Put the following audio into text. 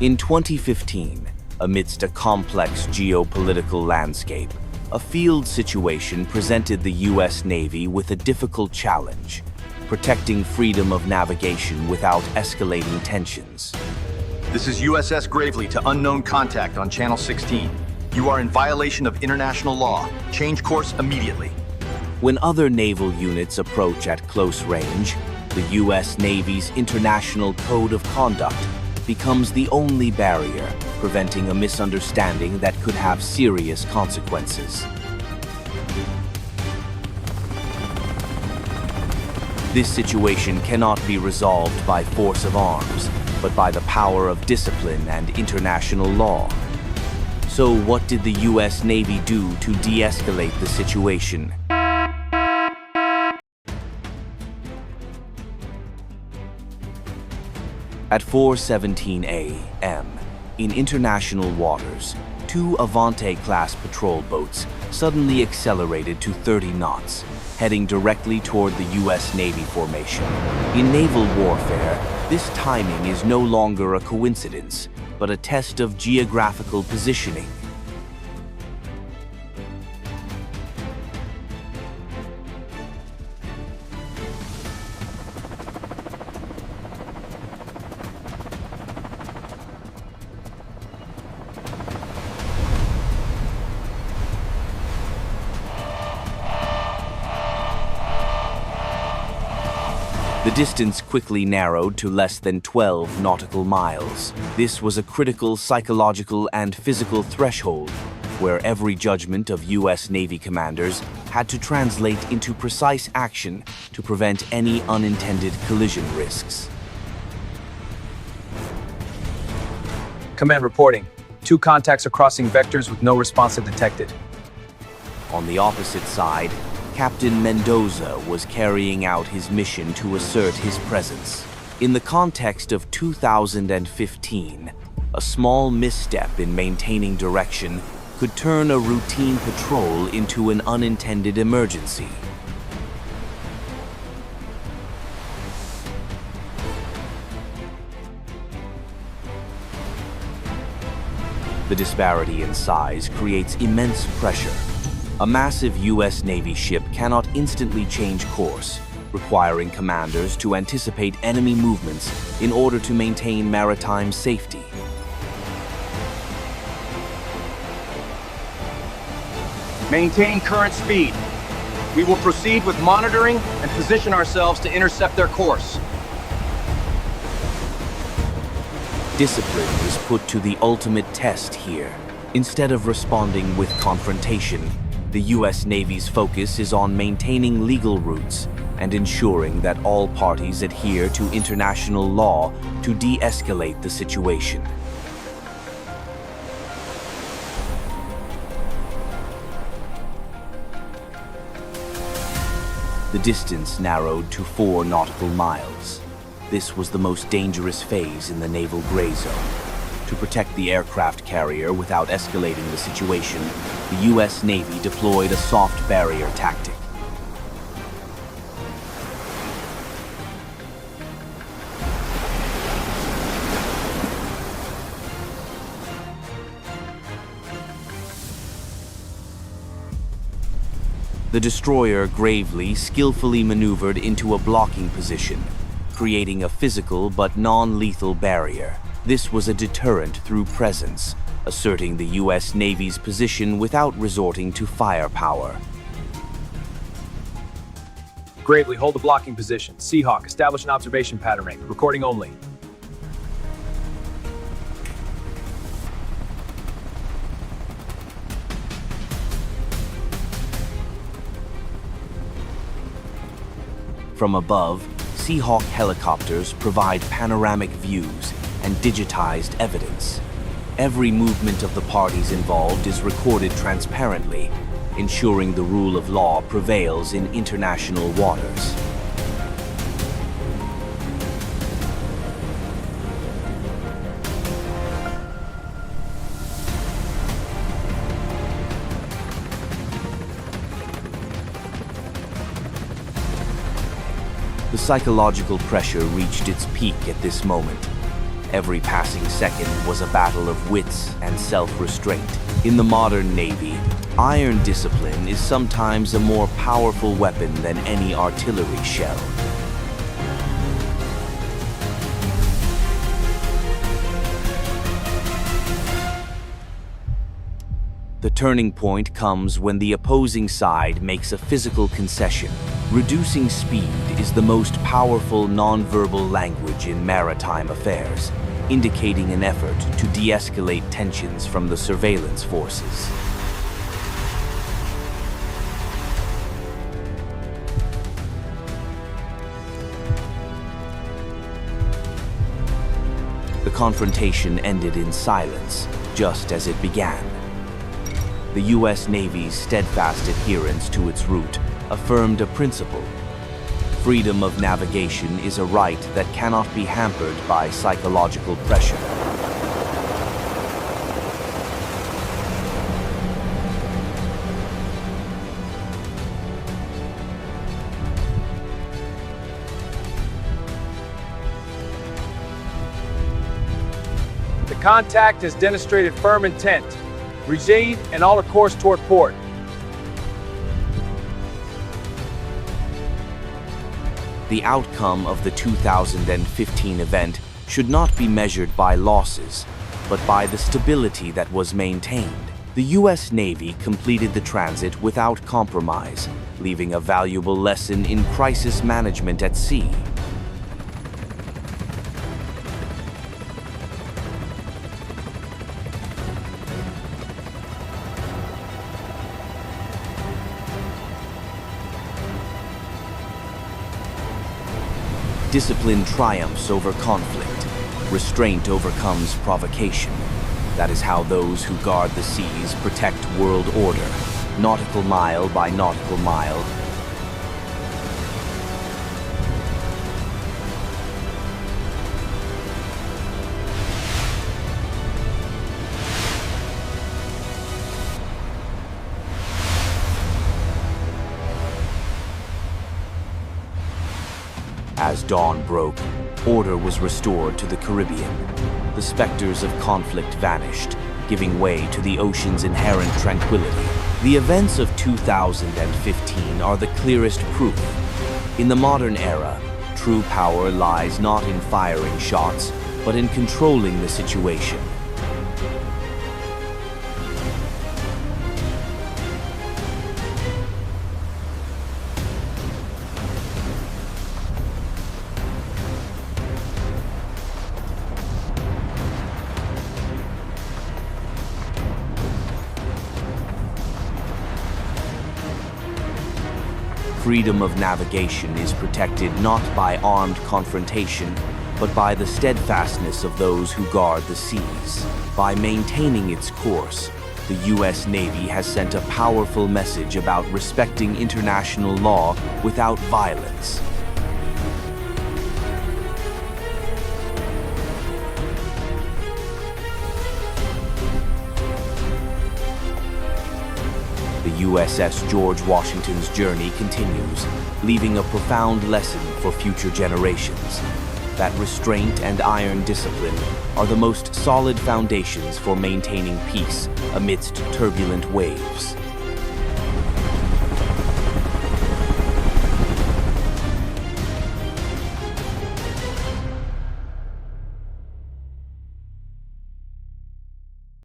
In 2015, amidst a complex geopolitical landscape, a field situation presented the U.S. Navy with a difficult challenge: protecting freedom of navigation without escalating tensions. This is USS Gravely to unknown contact on Channel 16. You are in violation of international law. Change course immediately. When other naval units approach at close range, the U.S. Navy's International Code of Conduct becomes the only barrier preventing a misunderstanding that could have serious consequences. This situation cannot be resolved by force of arms, but by the power of discipline and international law. So what did the U.S. Navy do to de-escalate the situation? At 4:17 a.m., in international waters, two Avante-class patrol boats suddenly accelerated to 30 knots, heading directly toward the U.S. Navy formation. In naval warfare, this timing is no longer a coincidence, but a test of geographical positioning. The distance quickly narrowed to less than 12 nautical miles. This was a critical psychological and physical threshold where every judgment of U.S. Navy commanders had to translate into precise action to prevent any unintended collision risks. Command reporting. 2 contacts are crossing vectors with no responsive detected. On the opposite side, Captain Mendoza was carrying out his mission to assert his presence. In the context of 2015, a small misstep in maintaining direction could turn a routine patrol into an unintended emergency. The disparity in size creates immense pressure. A massive U.S. Navy ship cannot instantly change course, requiring commanders to anticipate enemy movements in order to maintain maritime safety. Maintain current speed. We will proceed with monitoring and position ourselves to intercept their course. Discipline is put to the ultimate test here. Instead of responding with confrontation, the U.S. Navy's focus is on maintaining legal routes and ensuring that all parties adhere to international law to de-escalate the situation. The distance narrowed to 4 nautical miles. This was the most dangerous phase in the naval gray zone. To protect the aircraft carrier without escalating the situation, the U.S. Navy deployed a soft barrier tactic. The destroyer Gravely skillfully maneuvered into a blocking position, creating a physical but non-lethal barrier. This was a deterrent through presence, asserting the U.S. Navy's position without resorting to firepower. Gravely, hold the blocking position. Seahawk, establish an observation pattern range. Recording only. From above, Seahawk helicopters provide panoramic views and digitized evidence. Every movement of the parties involved is recorded transparently, ensuring the rule of law prevails in international waters. The psychological pressure reached its peak at this moment. Every passing second was a battle of wits and self-restraint. In the modern Navy, iron discipline is sometimes a more powerful weapon than any artillery shell. The turning point comes when the opposing side makes a physical concession. Reducing speed is the most powerful nonverbal language in maritime affairs, indicating an effort to de-escalate tensions from the surveillance forces. The confrontation ended in silence, just as it began. The U.S. Navy's steadfast adherence to its route affirmed a principle. Freedom of navigation is a right that cannot be hampered by psychological pressure. The contact has demonstrated firm intent. Recede and alter course toward port. The outcome of the 2015 event should not be measured by losses, but by the stability that was maintained. The U.S. Navy completed the transit without compromise, leaving a valuable lesson in crisis management at sea. Discipline triumphs over conflict. Restraint overcomes provocation. That is how those who guard the seas protect world order, nautical mile by nautical mile. As dawn broke, order was restored to the Caribbean. The specters of conflict vanished, giving way to the ocean's inherent tranquility. The events of 2015 are the clearest proof. In the modern era, true power lies not in firing shots, but in controlling the situation. Freedom of navigation is protected not by armed confrontation, but by the steadfastness of those who guard the seas. By maintaining its course, the U.S. Navy has sent a powerful message about respecting international law without violence. The USS George Washington's journey continues, leaving a profound lesson for future generations. That restraint and iron discipline are the most solid foundations for maintaining peace amidst turbulent waves.